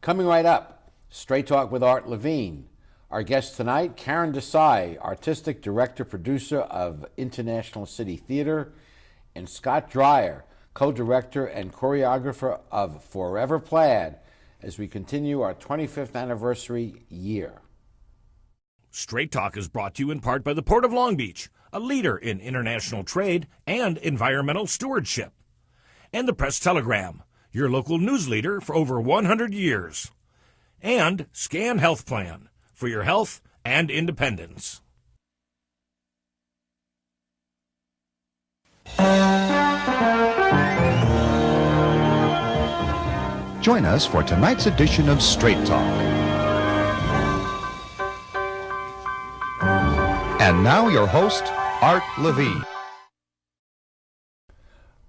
Coming right up, Straight Talk with Art Levine. Our guest tonight, Caryn Desai, Artistic Director, Producer of International City Theater, and Scott Dreier, Co-Director and Choreographer of Forever Plaid, as we continue our 25th anniversary year. Straight Talk is brought to you in part by the Port of Long Beach, a leader in international trade and environmental stewardship, and the Press Telegram, your local news leader for over 100 years, and Scan Health Plan for your health and independence. Join us for tonight's edition of Straight Talk. And now your host, Art Levine.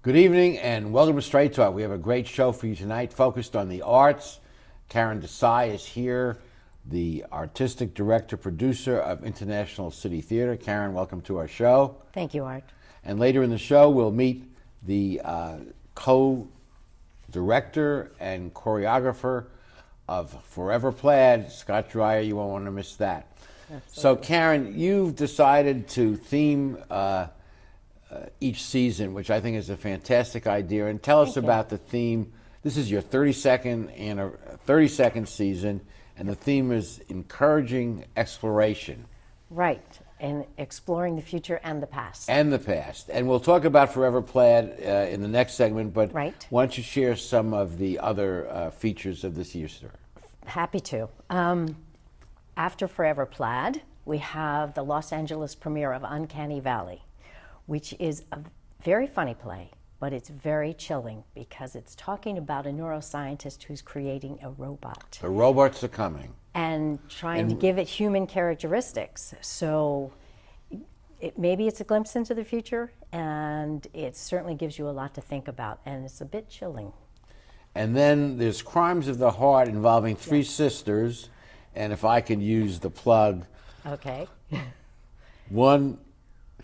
Good evening and welcome to Straight Talk. We have a great show for you tonight focused on the arts. Caryn Desai is here, the Artistic Director, Producer of International City Theater. Caryn, welcome to our show. Thank you, Art. And later in the show, we'll meet the co-director and choreographer of Forever Plaid, Scott Dreier. You won't want to miss that. Absolutely. So, Caryn, you've decided to theme each season, which I think is a fantastic idea. And tell us about the theme. This is your 32nd season, and the theme is encouraging exploration. Right, and exploring the future and the past. And the past. And we'll talk about Forever Plaid in the next segment, but why don't you share some of the other features of this year's story? Happy to. After Forever Plaid, we have the Los Angeles premiere of Uncanny Valley, which is a very funny play, but it's very chilling because it's talking about a neuroscientist who's creating a robot. The robots are coming. And trying to give it human characteristics. So maybe it's a glimpse into the future, and it certainly gives you a lot to think about, and it's a bit chilling. And then there's Crimes of the Heart involving three sisters, and if I can use the plug. Okay. One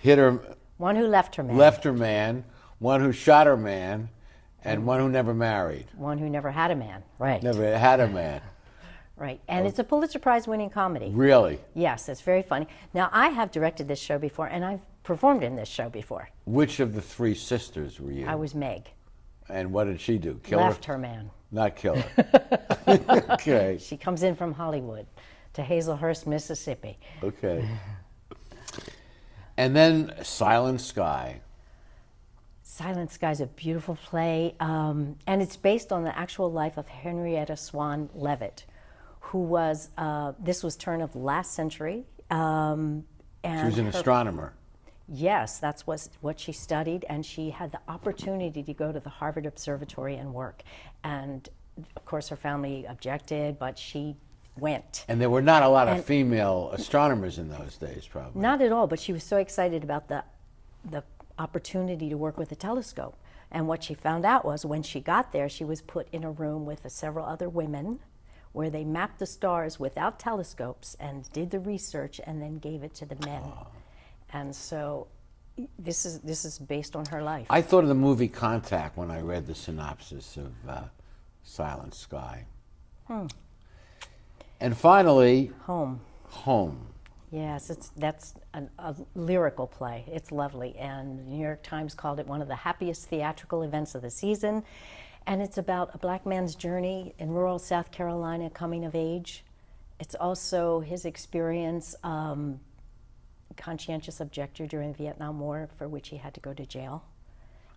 hit her. One who left her man. Left her man. One who shot her man, and one who never married. One who never had a man, right. Never had a man. Right, and it's a Pulitzer Prize winning comedy. Really? Yes, it's very funny. Now, I have directed this show before, and I've performed in this show before. Which of the three sisters were you? I was Meg. And what did she do? Kill Left her? her man. Not kill her. Okay. She comes in from Hollywood to Hazelhurst, Mississippi. Okay. And then Silent Sky. Silent Sky is a beautiful play, and it's based on the actual life of Henrietta Swan Leavitt, who was, this was turn of last century. And she was an astronomer. Yes, that's what she studied, and she had the opportunity to go to the Harvard Observatory and work. And of course her family objected, but she went. And there were not a lot of female astronomers in those days, probably. Not at all, but she was so excited about the opportunity to work with a telescope. And what she found out was when she got there, she was put in a room with several other women where they mapped the stars without telescopes and did the research and then gave it to the men. And so this is based on her life. I thought of the movie Contact when I read the synopsis of Silent Sky. And finally, Home. Home. Yes, that's a lyrical play. It's lovely, and the New York Times called it one of the happiest theatrical events of the season. And it's about a black man's journey in rural South Carolina coming of age. It's also his experience, conscientious objector during the Vietnam War, for which he had to go to jail.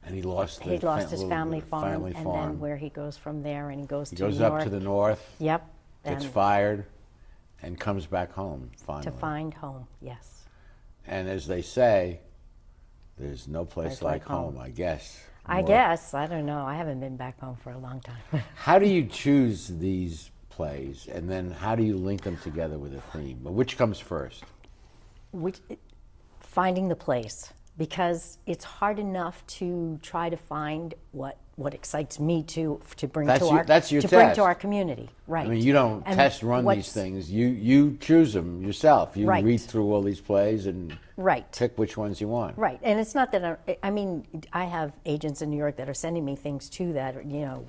And he lost his family farm, and then where he goes from there, and he goes to New York. He goes up to the north. Yep. Gets fired, and comes back home, finally. To find home, yes. And as they say, there's no place like home, I guess. I guess. I don't know. I haven't been back home for a long time. How do you choose these plays, and then how do you link them together with a theme? Which comes first? Finding the place. because it's hard enough to try to find what excites me to bring That's to your- our that's your to bring test. to our community. Right. I mean, you don't And test run these what's- things. You choose them yourself. You Right. read through all these plays and Right. pick which ones you want. Right, and it's not that I mean, I have agents in New York that are sending me things too that, you know,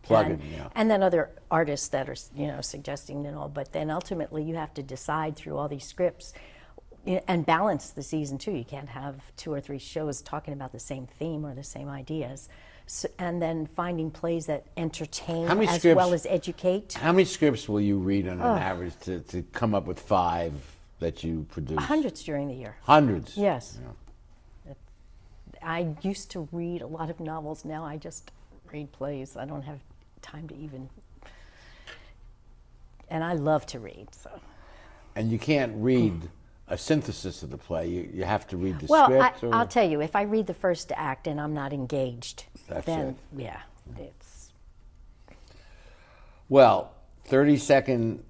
Plugging, and, yeah. and then other artists that are, you know, suggesting and all. But then ultimately, you have to decide through all these scripts and balance the season too. You can't have 2 or 3 shows talking about the same theme or the same ideas. So, and then finding plays that entertain How many as scripts- well as educate. How many scripts will you read on an average to come up with 5 that you produce? Hundreds during the year. Hundreds? Yes. Yeah. I used to read a lot of novels. Now I just read plays. I don't have time to even. And I love to read. So. And you can't read a synthesis of the play. You have to read the Well, script? or- I'll tell you, if I read the first act and I'm not engaged, That's then it. yeah, it's. Well, 32nd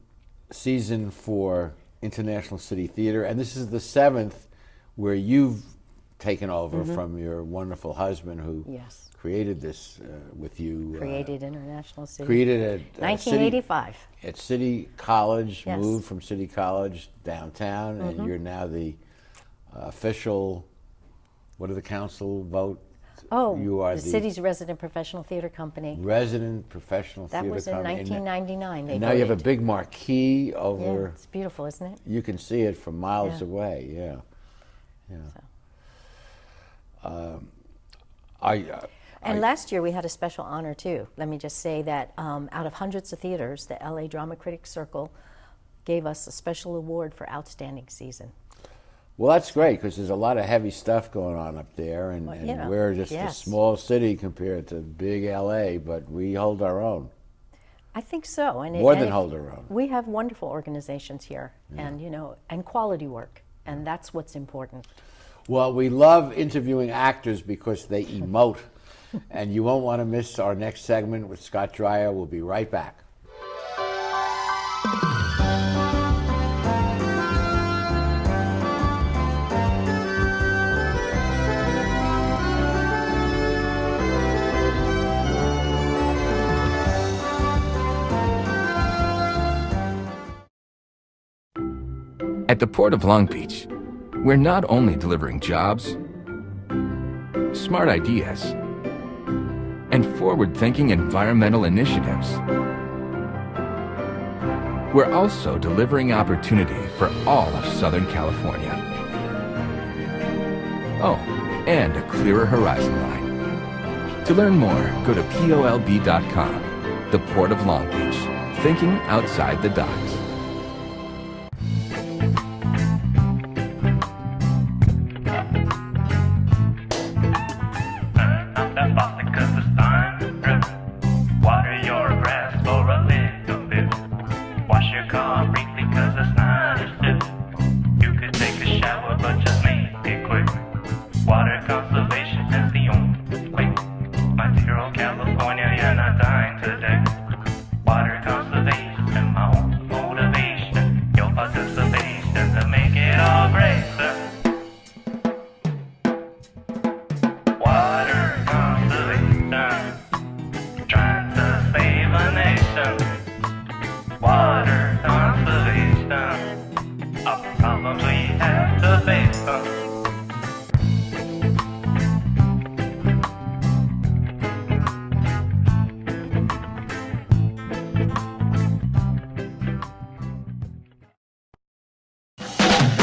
season for International City Theater, and this is the 7th where you've taken over from your wonderful husband who Yes. created this with you. Created International City. Created at 1985. At City College, Yes. moved from City College downtown, and you're now the official, what do the council vote? Oh, You are the city's resident professional theater company. resident professional That theater was in company. 1999. They And now you have a voted. big marquee Yeah, over. it's beautiful, isn't it? You can see it from miles Yeah. away. Yeah, yeah. So. I Last year we had a special honor too. Let me just say that out of hundreds of theaters, the LA Drama Critics Circle gave us a special award for outstanding season. well, that's great because there's a lot of heavy stuff going on up there, and, Well, and you know, we're just a yes. small city compared to big LA, but we hold our own. I think so. And More than if- hold our own. We have wonderful organizations here, and you know, and quality work, and that's what's important. Well, we love interviewing actors because they emote, and you won't want to miss our next segment with Scott Dreier. We'll be right back. At the Port of Long Beach, we're not only delivering jobs, smart ideas, and forward-thinking environmental initiatives, we're also delivering opportunity for all of Southern California. Oh, and a clearer horizon line. To learn more, go to POLB.com. The Port of Long Beach, thinking outside the docks. Water your grass for a little bit. Wash your car briefly cause it's not as stiff. You could take a shower but just make it quick. Water conservation is the only way. My dear old California, you're not dying today. Water conservation, my own motivation. Your participation to make it all great, sir. Water conservation. Trying to save a nation. Water conservation. Our problems we have to face them.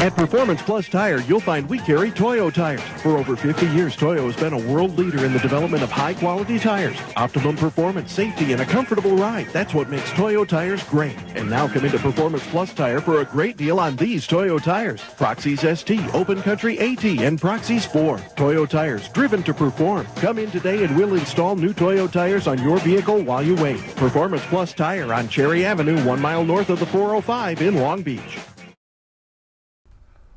At Performance Plus Tire, you'll find we carry Toyo tires. For over 50 years, Toyo has been a world leader in the development of high-quality tires. Optimum performance, safety, and a comfortable ride. That's what makes Toyo tires great. And now come into Performance Plus Tire for a great deal on these Toyo tires. Proxys ST, Open Country AT, and Proxys 4. Toyo tires, driven to perform. Come in today and we'll install new Toyo tires on your vehicle while you wait. Performance Plus Tire on Cherry Avenue, 1 mile north of the 405 in Long Beach.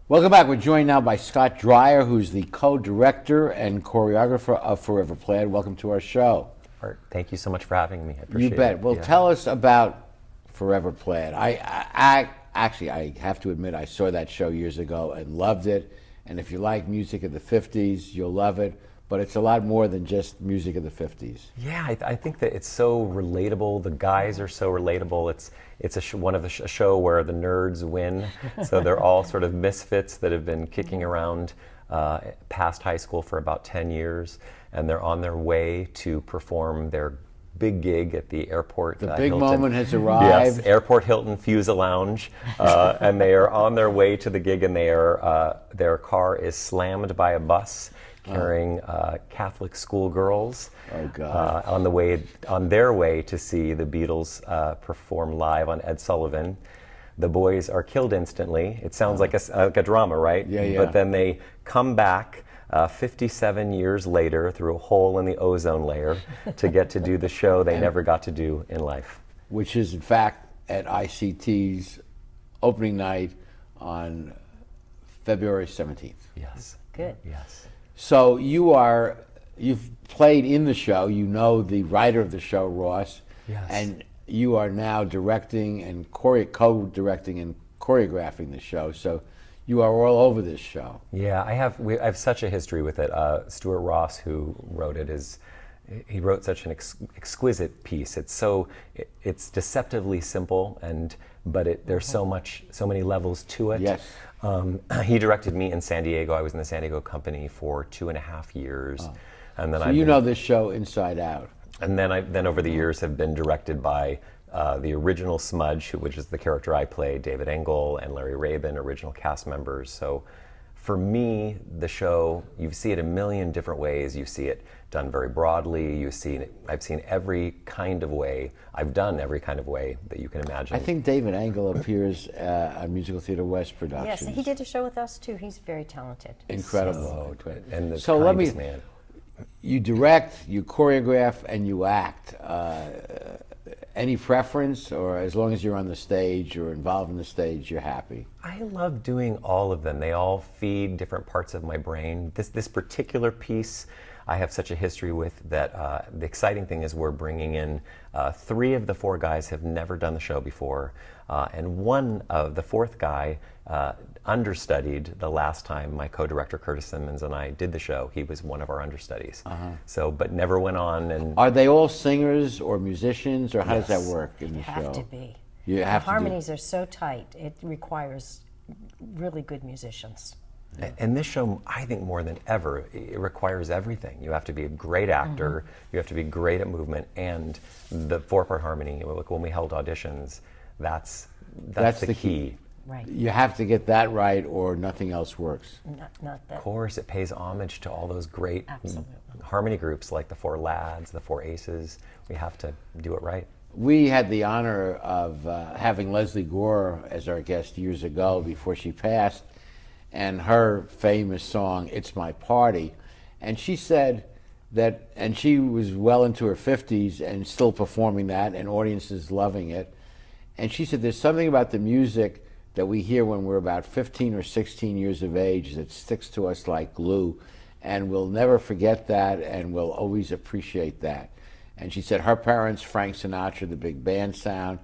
Welcome back. We're joined now by Scott Dreier, who's the co-director and choreographer of Forever Plaid. Welcome to our show. Art, thank you so much for having me. I appreciate You bet. it. Well, Yeah. tell us about Forever Plaid. I actually, I have to admit, I saw that show years ago and loved it. and if you like music of the 50s, you'll love it. But it's a lot more than just music of the 50s. Yeah, I think that it's so relatable. The guys are so relatable. It's a show where the nerds win. So they're all sort of misfits that have been kicking around past high school for about 10 years, and they're on their way to perform their big gig at the airport. The big Hilton. moment has arrived. Yes, Airport Hilton Fusa Lounge, and they are on their way to the gig, and their car is slammed by a bus carrying Catholic schoolgirls on their way to see the Beatles perform live on Ed Sullivan. The boys are killed instantly. It sounds like a drama, right? Yeah. But then they come back 57 years later through a hole in the ozone layer to get to do the show they never got to do in life. Which is, in fact, at ICT's opening night on February 17th. Yes. Good. Yes. So you've played in the show, you know the writer of the show, Ross, Yes. and you are now directing and co-directing and choreographing the show. So you are all over this show. Yeah, I have such a history with it. Stuart Ross, who wrote it, he wrote such an exquisite piece. It's deceptively simple, but there's so many levels to it. Yes. He directed me in San Diego. I was in the San Diego company for 2.5 years, and then So you know this show inside out. And then over the years have been directed by the original Smudge, which is the character I play, David Engel and Larry Rabin, original cast members. So for me, the show, you see it a million different ways. You see it done very broadly. I've seen every kind of way. I've done every kind of way that you can imagine. I think David Engel appears on Musical Theater West Productions. Yes, he did a show with us too. He's very talented. Incredible. And the So let me, kindest man. you direct, you choreograph, and you act. Any preference, or as long as you're on the stage or involved in the stage, you're happy? I love doing all of them. They all feed different parts of my brain. This particular piece I have such a history with that the exciting thing is we're bringing in 3 of the 4 guys have never done the show before, and one of the 4th guy understudied the last time my co-director Curtis Simmons and I did the show. He was one of our understudies. So, but never went on. And Are they all singers or musicians, or how does that work in the You show? have to be. You The have to do- harmonies are so tight. It requires really good musicians. And this show, I think more than ever, it requires everything. You have to be a great actor, you have to be great at movement, and the 4-part harmony. Like when we held auditions, that's the key. Right. You have to get that right, or nothing else works. Not that. Of course, it pays homage to all those great Absolutely. harmony groups like the 4 Lads, the 4 Aces. We have to do it right. We had the honor of having Leslie Gore as our guest years ago before she passed, and her famous song, It's My Party. And she said that, and she was well into her 50s and still performing that, and audiences loving it. And she said there's something about the music that we hear when we're about 15 or 16 years of age that sticks to us like glue, and we'll never forget that, and we'll always appreciate that. And she said her parents, Frank Sinatra, the big band sound,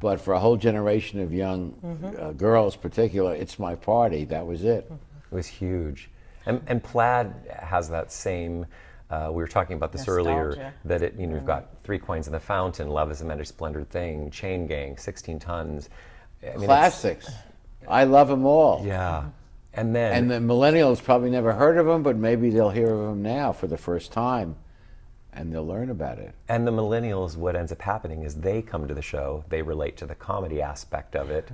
but for a whole generation of young girls particular, It's My Party, that was it. It was huge. And Plaid has that same, we were talking about this earlier, Nostalgia. that you've got 3 Coins in the Fountain, Love is a Magic Splendid Thing, Chain Gang, 16 Tons. I mean, Classics. I love them all. Yeah. And then... And the millennials probably never heard of them, but maybe they'll hear of them now for the first time, and they'll learn about it. And the millennials, what ends up happening is they come to the show, they relate to the comedy aspect of it,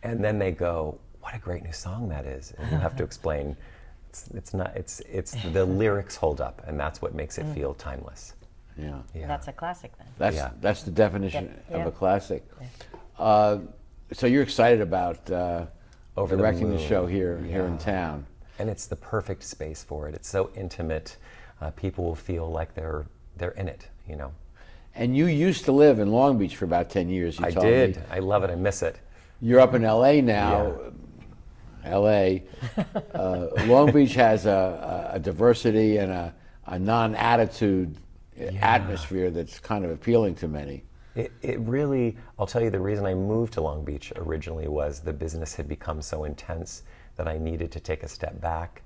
and then they go, what a great new song that is. And you have to explain, it's the lyrics hold up, and that's what makes it feel timeless. Yeah. That's a classic then. That's the definition of Yeah. a classic. So you're excited about Over the directing the Moon. show here in town. And it's the perfect space for it. It's so intimate. People will feel like they're in it, you know. And you used to live in Long Beach for about 10 years, you I told did. me. I love it. I miss it. You're up in LA now. LA. Long Beach has a diversity and a non-attitude atmosphere that's kind of appealing to many. It really, I'll tell you, the reason I moved to Long Beach originally was the business had become so intense that I needed to take a step back,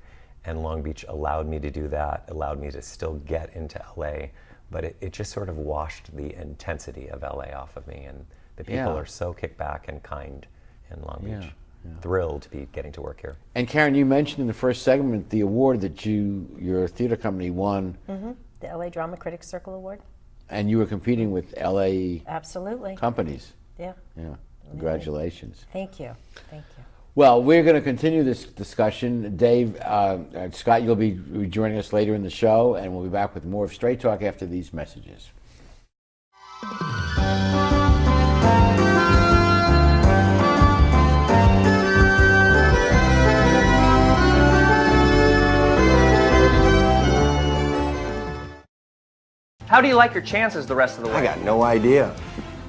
and Long Beach allowed me to do that, allowed me to still get into LA, but it just sort of washed the intensity of LA off of me, and the people are so kick back and kind in Long Beach. Thrilled to be getting to work here. And Caryn, you mentioned in the first segment the award that your theater company won. The LA Drama Critics Circle Award. And you were competing with LA Absolutely. companies. Yeah. Yeah. Congratulations. Thank you. Thank you. Well, we're going to continue this discussion. Dave, Scott, you'll be joining us later in the show, and we'll be back with more of Straight Talk after these messages. How do you like your chances the rest of the way? I got no idea.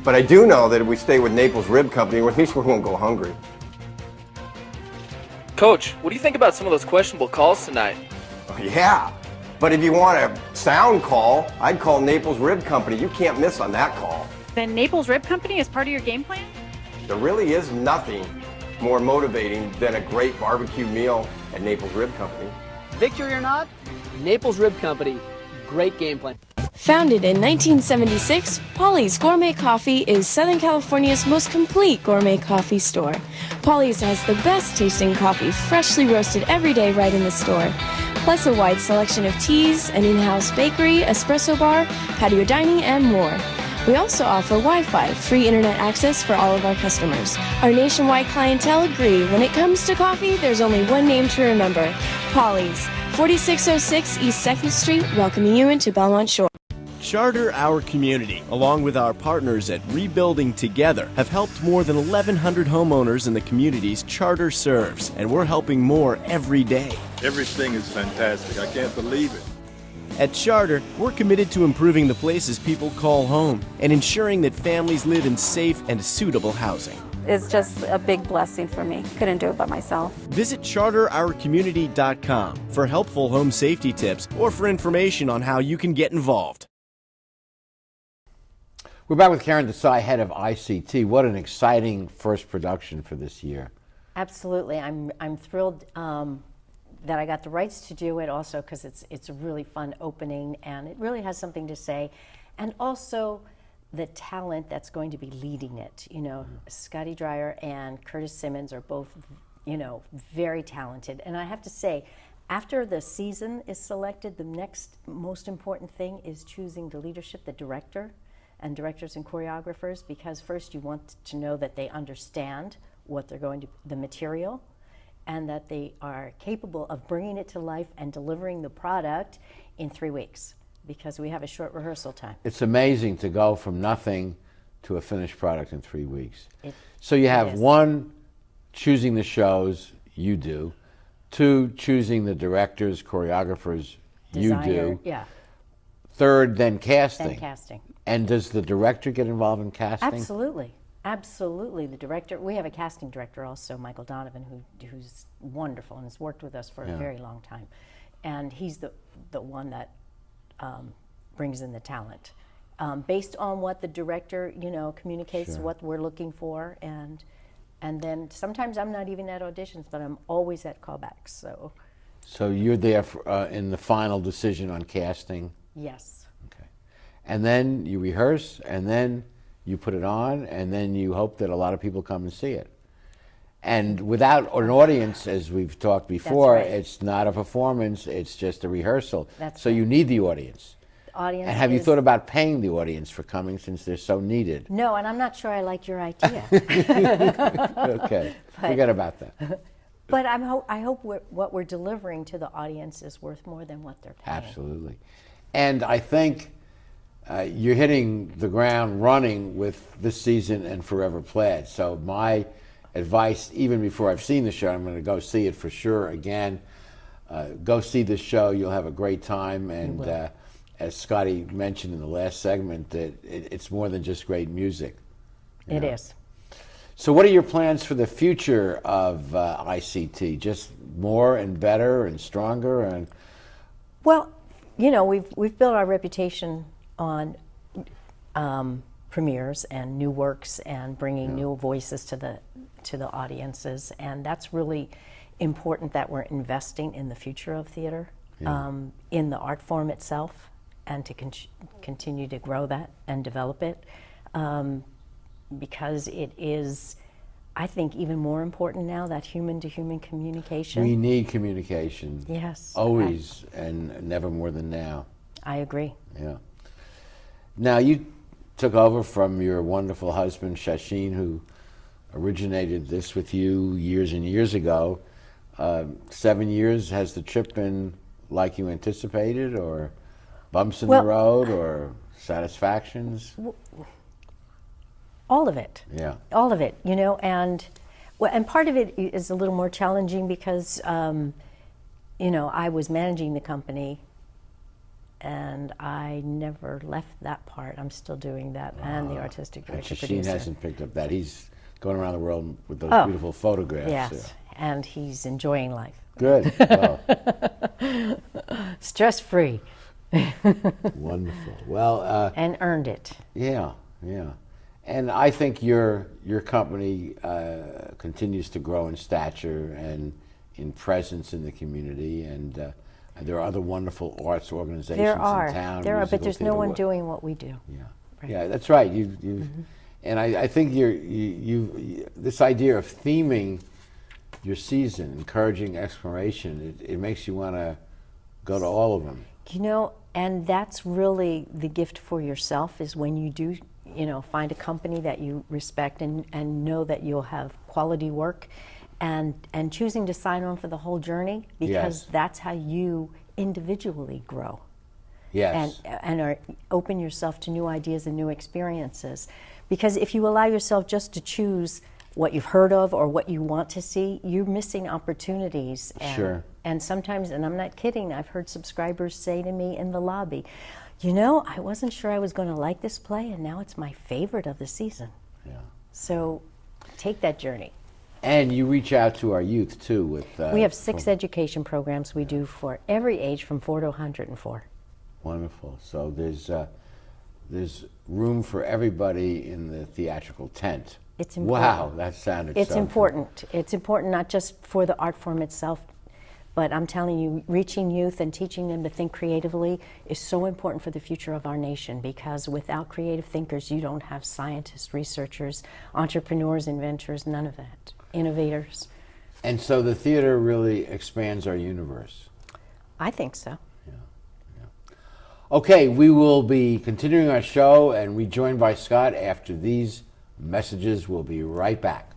But I do know that if we stay with Naples Rib Company, at least we won't go hungry. Coach, what do you think about some of those questionable calls tonight? Oh, yeah. But if you want a sound call, I'd call Naples Rib Company. You can't miss on that call. Then Naples Rib Company is part of your game plan? There really is nothing more motivating than a great barbecue meal at Naples Rib Company. Victory or not, Naples Rib Company, great game plan. Founded in 1976, Polly's Gourmet Coffee is Southern California's most complete gourmet coffee store. Polly's has the best tasting coffee, freshly roasted every day right in the store, plus a wide selection of teas, an in-house bakery, espresso bar, patio dining, and more. We also offer Wi-Fi, free internet access for all of our customers. Our nationwide clientele agree, when it comes to coffee, there's only one name to remember, Polly's, 4606 East 2nd Street, welcoming you into Belmont Shore. Charter Our Community, along with our partners at Rebuilding Together, have helped more than 1,100 homeowners in the communities Charter serves, and we're helping more every day. Everything is fantastic. I can't believe it. At Charter, we're committed to improving the places people call home and ensuring that families live in safe and suitable housing. It's just a big blessing for me. Couldn't do it by myself. Visit charterourcommunity.com for helpful home safety tips or for information on how you can get involved. We're back with Caryn Desai, head of ICT. What an exciting first production for this year. Absolutely. I'm thrilled that I got the rights to do it also because it's a really fun opening and it really has something to say. And also the talent that's going to be leading it. You know, Scott Dreier and Curtis Simmons are both, you know, very talented. And I have to say, after the season is selected, the next most important thing is choosing the leadership, the director, and directors and choreographers, because first you want to know that they understand what they're going to, the material, and that they are capable of bringing it to life and delivering the product in 3 weeks, because we have a short rehearsal time. It's amazing to go from nothing to a finished product in 3 weeks. So you have one, choosing the shows, you do. Two, choosing the directors, choreographers, Designer, you do. Yeah. Third, then casting. Then casting. And does the director get involved in casting? Absolutely. Absolutely. The director, we have a casting director also, Michael Donovan, who's wonderful and has worked with us for a very long time. And he's the one that brings in the talent. Based on what the director, you know, communicates, what we're looking for, and then sometimes I'm not even at auditions, but I'm always at callbacks. So you're there for, in the final decision on casting? Yes. Okay. And then you rehearse, and then you put it on, and then you hope that a lot of people come and see it. And without an audience, as we've talked before, it's not a performance, it's just a rehearsal. So you need the audience. The audience. And have you thought about paying the audience for coming, since they're so needed? No, and I'm not sure I like your idea. Okay, forget about that. But I hope what we're delivering to the audience is worth more than what they're paying. Absolutely. And I think you're hitting the ground running with this season and Forever Plaid. So my advice, even before I've seen the show, I'm going to go see it for sure again. Go see this show. You'll have a great time. And as Scotty mentioned in the last segment, that it's more than just great music. It is. So what are your plans for the future of ICT? Just more and better and stronger? And well, you know, we've built our reputation on premieres and new works and bringing new voices to the audiences, and that's really important that we're investing in the future of theater, Yeah. in the art form itself, and to continue to grow that and develop it, because it is, I think, even more important now, that human-to-human communication. We need communication. Yes. Always, and never more than now. I agree. Yeah. Now, you took over from your wonderful husband, Shashin, who originated this with you years and years ago. 7 years, has the trip been like you anticipated, or bumps in the road, or satisfactions? All of it. Yeah. All of it, you know, and part of it is a little more challenging because, you know, I was managing the company, and I never left that part. I'm still doing that, and the artistic director, Shashin producer. hasn't picked up that. He's going around the world with those beautiful photographs. Yes, and he's enjoying life. Good. Well. Stress-free. Wonderful. Well, and earned it. Yeah, yeah. And I think your company continues to grow in stature and in presence in the community, and there are other wonderful arts organizations in town. There are, but there's no one doing doing what we do. Yeah, right. Yeah, that's right. And I think you this idea of theming your season, encouraging exploration, it makes you want to go to all of them. You know, and that's really the gift for yourself, is when you do, you know, find a company that you respect and know that you'll have quality work, and choosing to sign on for the whole journey, because that's how you individually grow. Yes. And open yourself to new ideas and new experiences. Because if you allow yourself just to choose what you've heard of or what you want to see, you're missing opportunities. Sure. And sometimes, and I'm not kidding, I've heard subscribers say to me in the lobby, you know, I wasn't sure I was going to like this play, and now it's my favorite of the season. Yeah. So take that journey. And you reach out to our youth, too, with... we have 6 education programs we do for every age from 4 to 104. Wonderful. So there's room for everybody in the theatrical tent. It's important. Wow, that sounded It's so important. It's important not just for the art form itself, but I'm telling you, reaching youth and teaching them to think creatively is so important for the future of our nation, because without creative thinkers, you don't have scientists, researchers, entrepreneurs, inventors, none of that, innovators. And so the theater really expands our universe. I think so. Okay, we will be continuing our show and rejoined by Scott after these messages. We'll be right back.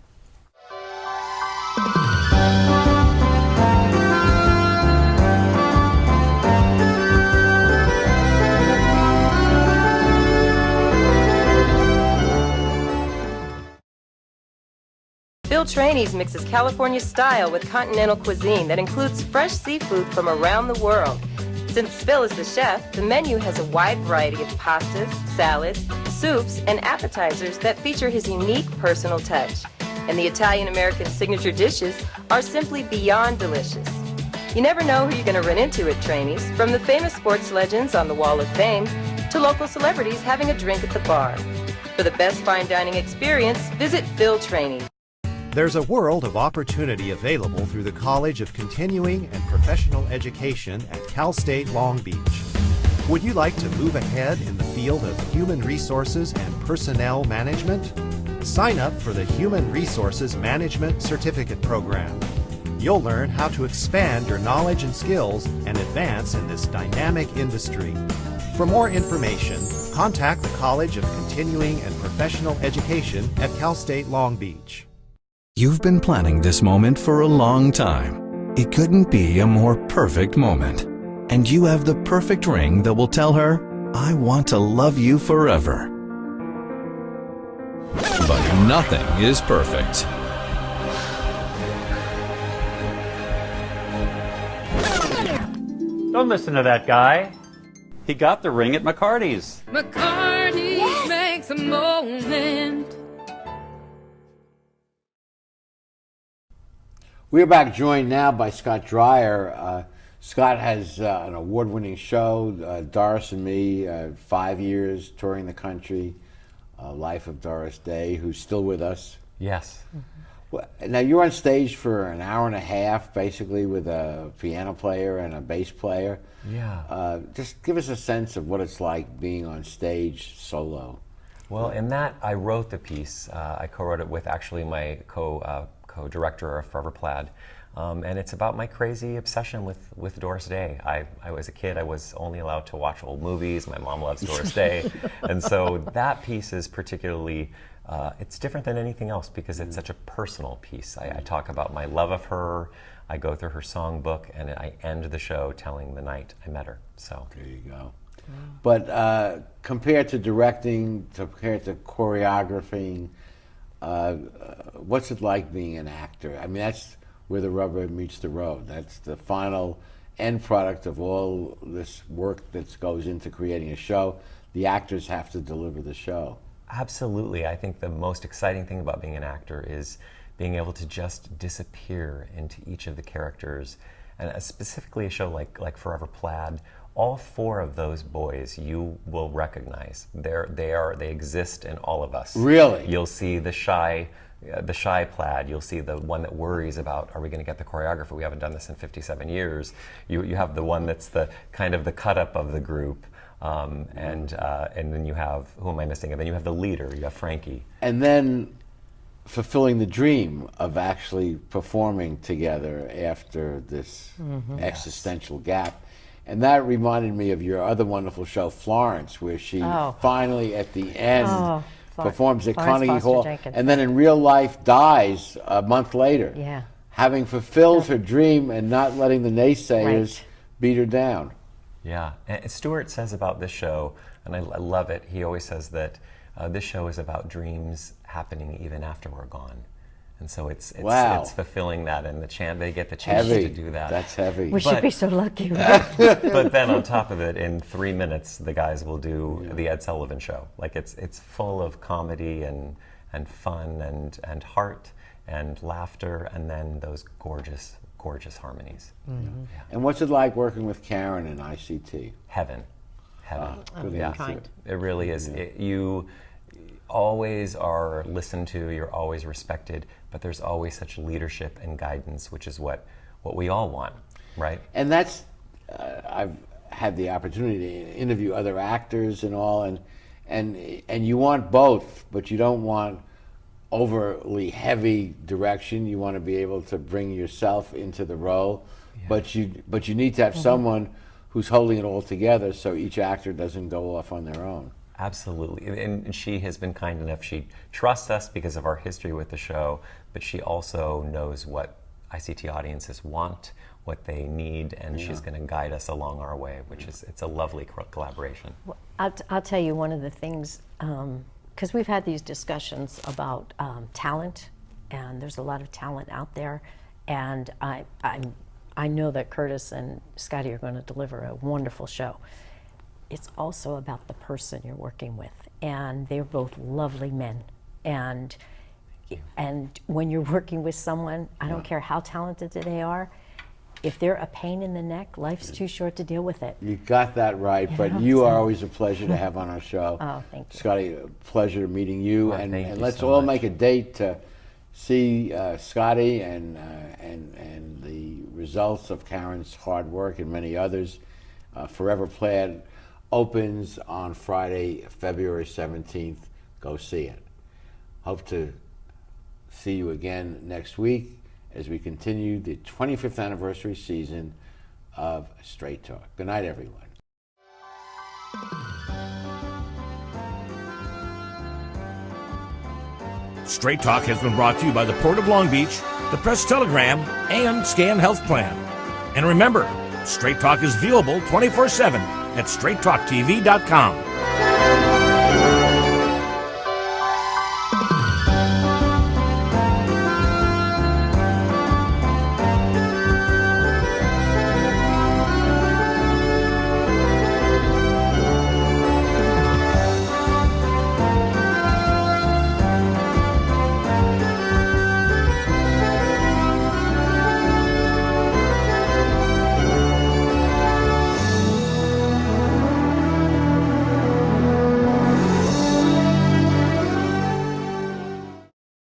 Phil Trainees mixes California style with continental cuisine that includes fresh seafood from around the world. Since Phil is the chef, the menu has a wide variety of pastas, salads, soups, and appetizers that feature his unique personal touch. And the Italian-American signature dishes are simply beyond delicious. You never know who you're going to run into at Trainees, from the famous sports legends on the Wall of Fame to local celebrities having a drink at the bar. For the best fine dining experience, visit Phil Trainees. There's a world of opportunity available through the College of Continuing and Professional Education at Cal State Long Beach. Would you like to move ahead in the field of human resources and personnel management? Sign up for the Human Resources Management Certificate Program. You'll learn how to expand your knowledge and skills and advance in this dynamic industry. For more information, contact the College of Continuing and Professional Education at Cal State Long Beach. You've been planning this moment for a long time. It couldn't be a more perfect moment. And you have the perfect ring that will tell her, I want to love you forever. But nothing is perfect. Don't listen to that guy. He got the ring at McCarty's. McCarty's makes a moment. We're back, joined now by Scott Dreier. Scott has an award-winning show, Doris and Me, 5 years touring the country, Life of Doris Day, who's still with us. Yes. Well, now you're on stage for an hour and a half, basically, with a piano player and a bass player. Yeah. Just give us a sense of what it's like being on stage solo. Well, in that, I wrote the piece. I co-wrote it with actually my co-director of Forever Plaid. And it's about my crazy obsession with Doris Day. I was a kid, I was only allowed to watch old movies. My mom loves Doris Day. And so that piece is particularly, it's different than anything else because it's such a personal piece. I talk about my love of her, I go through her songbook, and I end the show telling the night I met her. So there you go. But compared to directing, compared to choreographing, what's it like being an actor? I mean, that's where the rubber meets the road. That's the final end product of all this work that goes into creating a show. The actors have to deliver the show. Absolutely. I think the most exciting thing about being an actor is being able to just disappear into each of the characters. And specifically a show like Forever Plaid, all 4 of those boys you will recognize. They exist in all of us. Really? You'll see the shy Plaid. You'll see the one that worries about, are we going to get the choreographer? We haven't done this in 57 years. You have the one that's the kind of the cut up of the group. And then you have, who am I missing? And then you have the leader, you have Frankie. And then fulfilling the dream of actually performing together after this existential gap. And that reminded me of your other wonderful show, Florence, where she finally, at the end, performs at Carnegie Hall, and then in real life dies a month later, having fulfilled her dream and not letting the naysayers beat her down. Yeah, and Stuart says about this show, and I love it, he always says that this show is about dreams happening even after we're gone. And so it's fulfilling that, and they get the chance to do that. That's heavy. We should be so lucky. But then on top of it, in 3 minutes, the guys will do the Ed Sullivan Show. Like it's full of comedy and fun and heart and laughter, and then those gorgeous harmonies. Mm-hmm. Yeah. And what's it like working with Caryn in ICT? Heaven. Yeah. Kind. It really is. You always are listened to, you're always respected, but there's always such leadership and guidance, which is what we all want, right? And that's, I've had the opportunity to interview other actors and all, and you want both, but you don't want overly heavy direction. You want to be able to bring yourself into the role, but you need to have someone who's holding it all together so each actor doesn't go off on their own. Absolutely, and she has been kind enough. She trusts us because of our history with the show, but she also knows what ICT audiences want, what they need, and she's going to guide us along our way, which is, it's a lovely collaboration. Well, I'll tell you one of the things, because we've had these discussions about talent, and there's a lot of talent out there, and I know that Curtis and Scotty are going to deliver a wonderful show. It's also about the person you're working with, and they're both lovely men. And when you're working with someone, I don't care how talented they are, if they're a pain in the neck, life's too short to deal with it. You got that right, but you are always a pleasure to have on our show. Oh, thank you. Scotty, a pleasure meeting you, and let's so all much. make a date to see Scotty and the results of Caryn's hard work and many others. Forever Plaid opens on Friday, February 17th. Go see it. Hope to see you again next week as we continue the 25th anniversary season of Straight Talk. Good night, everyone. Straight Talk has been brought to you by the Port of Long Beach, the Press Telegram, and Scan Health Plan. And remember, Straight Talk is viewable 24/7 at straighttalktv.com.